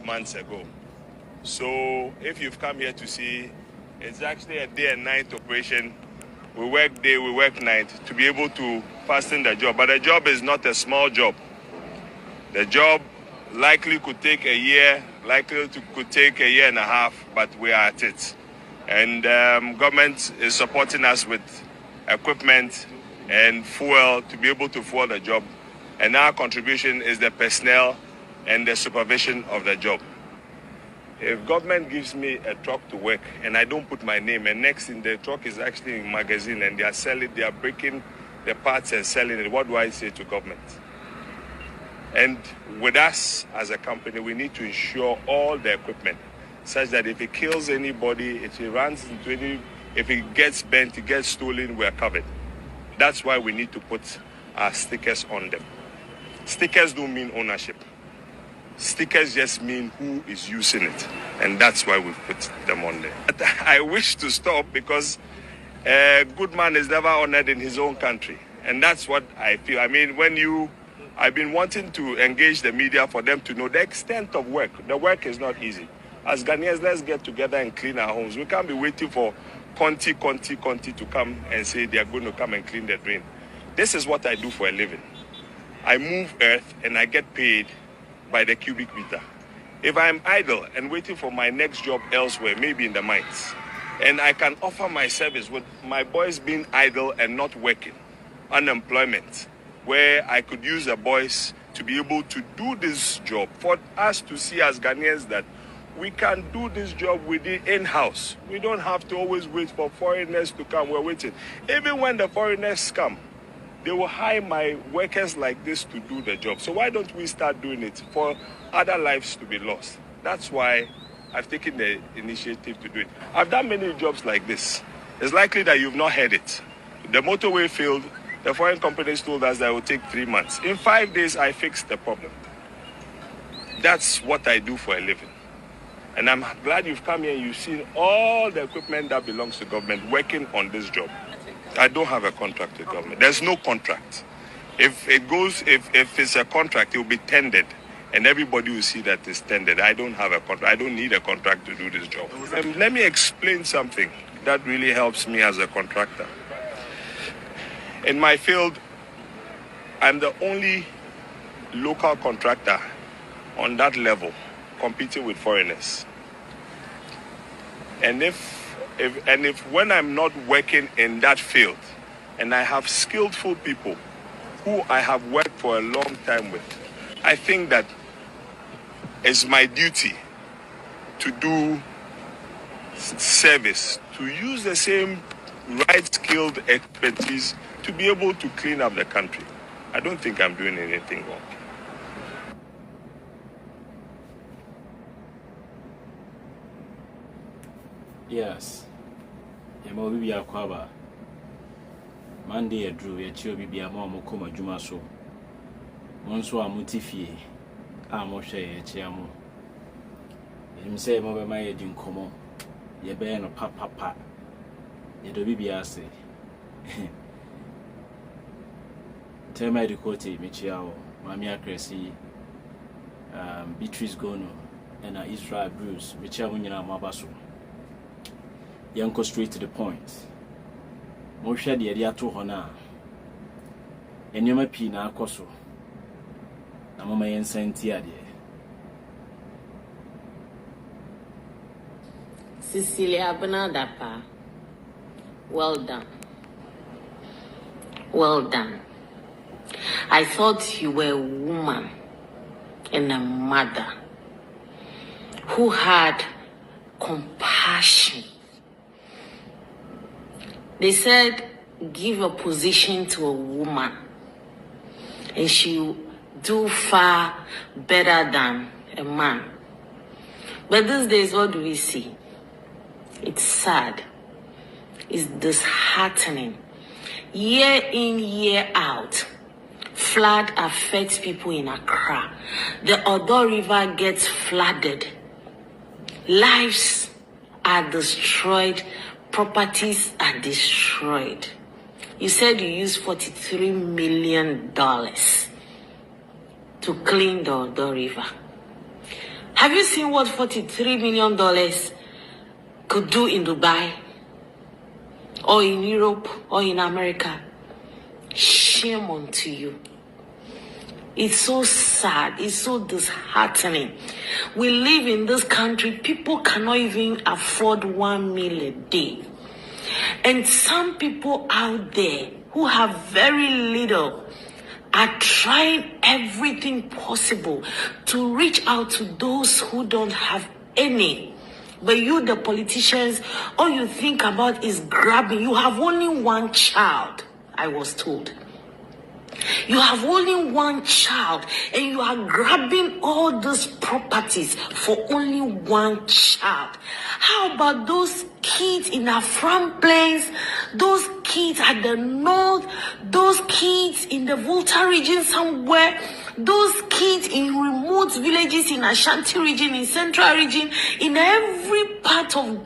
months ago. So if you've come here to see, it's actually a day and night operation. We work day, we work night to be able to fasten the job. But the job is not a small job. The job likely could take a year, could take a year and a half, but we are at it. And government is supporting us with equipment and fuel to be able to fuel the job. And our contribution is the personnel and the supervision of the job. If government gives me a truck to work and I don't put my name, and next thing the truck is actually in a magazine and they are breaking the parts and selling it, what do I say to government? And with us as a company, we need to ensure all the equipment such that if it kills anybody, if it runs into any, if it gets bent, it gets stolen, we are covered. That's why we need to put our stickers on them. Stickers don't mean ownership. Stickers just mean who is using it, and that's why we put them on there. But I wish to stop because a good man is never honored in his own country, and that's what I feel. I mean, I've been wanting to engage the media for them to know the extent of work. The work is not easy. As Ghanaians, let's get together and clean our homes. We can't be waiting for Conti to come and say they are going to come and clean the drain. This is what I do for a living. I move earth and I get paid by the cubic meter. If I'm idle and waiting for my next job elsewhere, maybe in the mines, and I can offer my service with my boys being idle and not working, unemployment, where I could use the boys to be able to do this job, for us to see as Ghanaians that we can do this job within in-house. We don't have to always wait for foreigners to come. We're waiting. Even when the foreigners come, they will hire my workers like this to do the job. So why don't we start doing it for other lives to be lost? That's why I've taken the initiative to do it. I've done many jobs like this. It's likely that you've not heard it. The motorway failed. The foreign companies told us that it would take 3 months. In 5 days, I fixed the problem. That's what I do for a living. And I'm glad you've come here and you've seen all the equipment that belongs to government working on this job. I don't have a contract with government. There's no contract. If it's a contract, it will be tendered. And everybody will see that it's tendered. I don't have a contract. I don't need a contract to do this job. Let me explain something that really helps me as a contractor. In my field, I'm the only local contractor on that level competing with foreigners. And if when I'm not working in that field and I have skillful people who I have worked for a long time with, I think that it's my duty to do service, to use the same right skilled expertise to be able to clean up the country. I don't think I'm doing anything wrong. Yes. Yamo bibi akwaba. Monday drew ya chio bibi ama mo koma juma so. Monso amutifie. Amo hwe ye chiamo. Him say mo be ma ye di nkomo. Ye be no papa. Ye do bibi ase. Tell my recording Michiao, Mami Akresi, Beatrice Gono, and Israel Bruce, Michia Munina Mabasu. Yanko straight to the point. Moshe the Edia to Hona, and Yama Pina Koso. Namama Yen Santia. Cecilia Benadapa. Well done. Well done. I thought you were a woman and a mother who had compassion. They said, give a position to a woman and she'll do far better than a man. But these days, what do we see? It's sad. It's disheartening. Year in, year out, flood affects people in Accra. The Odo River gets flooded. Lives are destroyed. Properties are destroyed. You said you used $43 million to clean the Odo River. Have you seen what $43 million could do in Dubai? Or in Europe? Or in America? Shame unto you. It's so sad. It's so disheartening. We live in this country. People cannot even afford 1 meal a day. And some people out there who have very little are trying everything possible to reach out to those who don't have any. But you, the politicians, all you think about is grabbing. You have only one child, I was told. You have only one child and you are grabbing all these properties for only one child. How about those kids in a front place, those kids at the north, those kids in the Volta region somewhere, those kids in remote villages in Ashanti region, in Central region, in every part of